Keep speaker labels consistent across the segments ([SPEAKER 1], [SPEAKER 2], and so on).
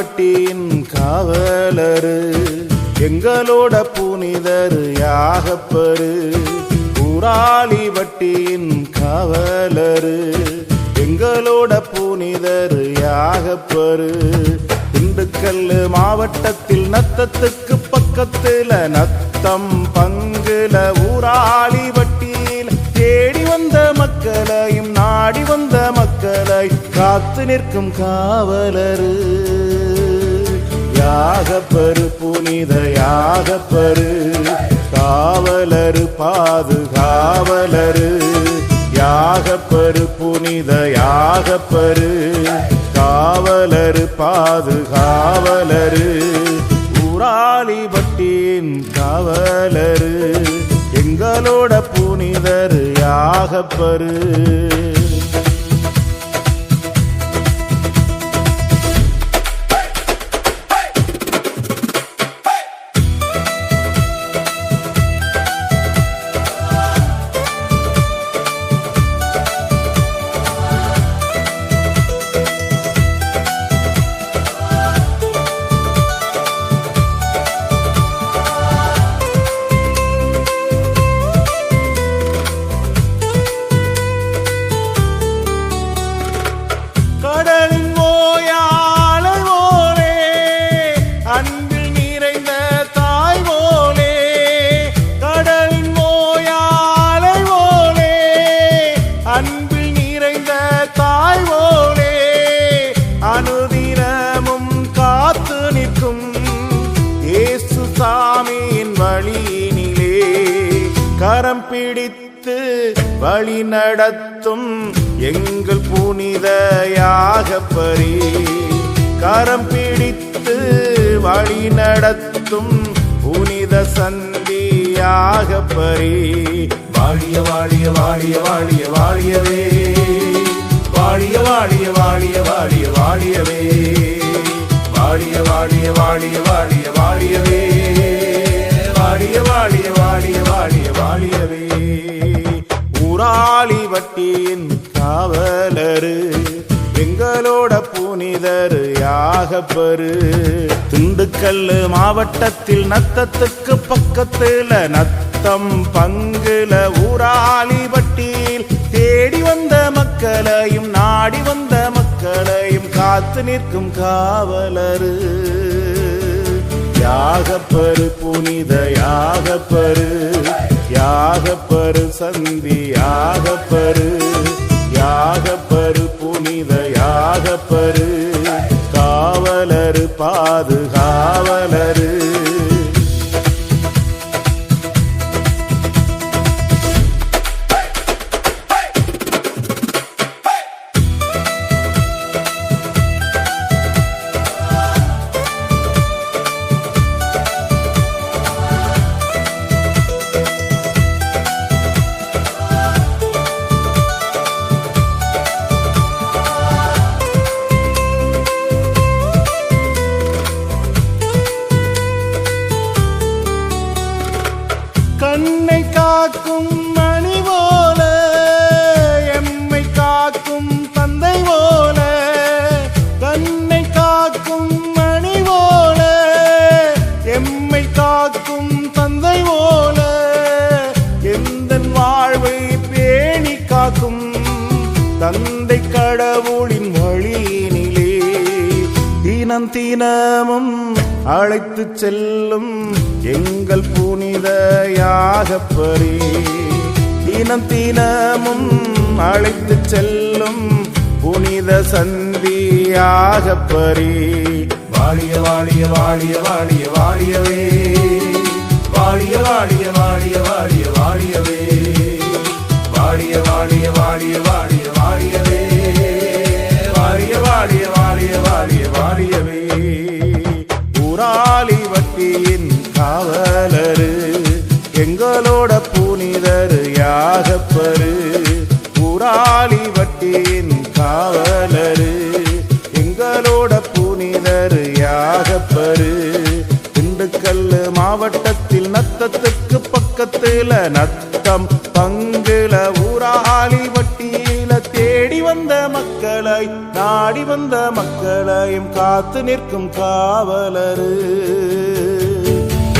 [SPEAKER 1] வட்டியின் காவலரு எங்களோட புனிதர் யாகப்பரு. ஊராளி வட்டியின் காவலரு எங்களோட புனிதர் யாகப்பரு. திண்டுக்கல் மாவட்டத்தில் நத்தத்துக்கு பக்கத்துல நத்தம் பங்குல ஊராளி வட்டியில் தேடி வந்த மக்களையும் நாடி வந்த மக்களை காத்து நிற்கும் காவலரு யாகப்பரு. புனித யாகப்பரு காவலரு பாதுகாவலரு யாகப்பரு. புனித யாகப்பரு காவலரு பாதுகாவலரு. ஊராளி வட்டியின் காவலரு எங்களோட புனிதர் யாகப்பரு. சாமியின் வழியினிலே கரம் பிடித்து வழி நடத்தும் எங்கள் புனித யாகப்பரே. கரம் பிடித்து வழி நடத்தும் புனித சந்தி யாகப்பரே. வாழிய வாழிய வாழிய வாழிய வாழியவே வாழிய வாழிய வாழிய வாழிய வாழியவே வாழிய வாழிய வாழிய வாழிய வாழியவே வாழிய வாழிய வாழிய வாழிய வாழியவே. ஊராளி வட்டியின் காவலரு எங்களோட புனிதர் யாகப்பரு. திண்டுக்கல் மாவட்டத்தில் நத்தத்துக்கு பக்கத்துல நத்தம் பங்குல ஊராளி வட்டியில் தேடி வந்த மக்களையும் நாடி வந்த மக்களையும் காத்து நிற்கும் காவலரு யாகப்பரு. புனித யாகப்பரு யாகப்பரு சந்தி யாகப்பரு யாகப்பரு. புனித யாகப்பரு காவலரு பாதுகாவலரு. கண்ணை காக்கும் மணி போல எம்மை காக்கும் தந்தை போல. கண்ணை காக்கும் மணி போல எம்மை காக்கும் தந்தை போல. எந்த வாழ்வை பேணி காக்கும் தந்தை கடவுளின் வழியினிலே தினம் தினமும் அழைத்து செல்லும் எங்கள் புனித யாகப்பரே. தினம் தினமும் அழைத்து செல்லும் புனித சந்தி யாகப்பரே. வாழிய வாழிய வாழிய வாழிய வாழியவே வாழிய வாழிய வாழிய வாழிய வாழியவே வாழிய வாழிய வாழிய வாழிய வாழியவே வாழிய வாழிய வாழிய வாழிய வாழியவே. ஊராளி வட்டியின் காவலரு எங்களோட புனிதர் யாகப்பரு. ஊராளி வட்டியின் காவலரு எங்களோட புனிதர் யாகப்பரு. திண்டுக்கல் மாவட்டத்தில் நத்தத்துக்கு பக்கத்துல நத்தம் பங்குல ஊராளி வட்டியில தேடி வந்த மக்களை உங்களை நாடி வந்த மக்களையும் காத்து நிற்கும் காவலரு.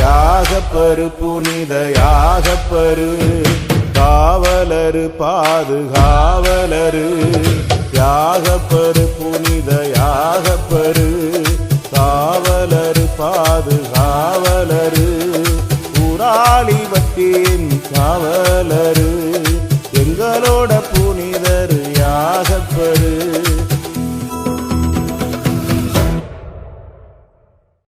[SPEAKER 1] யாகப்பரு புனித யாகப்பரு, காவலரு பாதுகாவலரு. யாகப்பரு புனித யாகப்பரு, காவலரு பாதுகாவலரு. ஊராளி வட்டியின் காவலரு.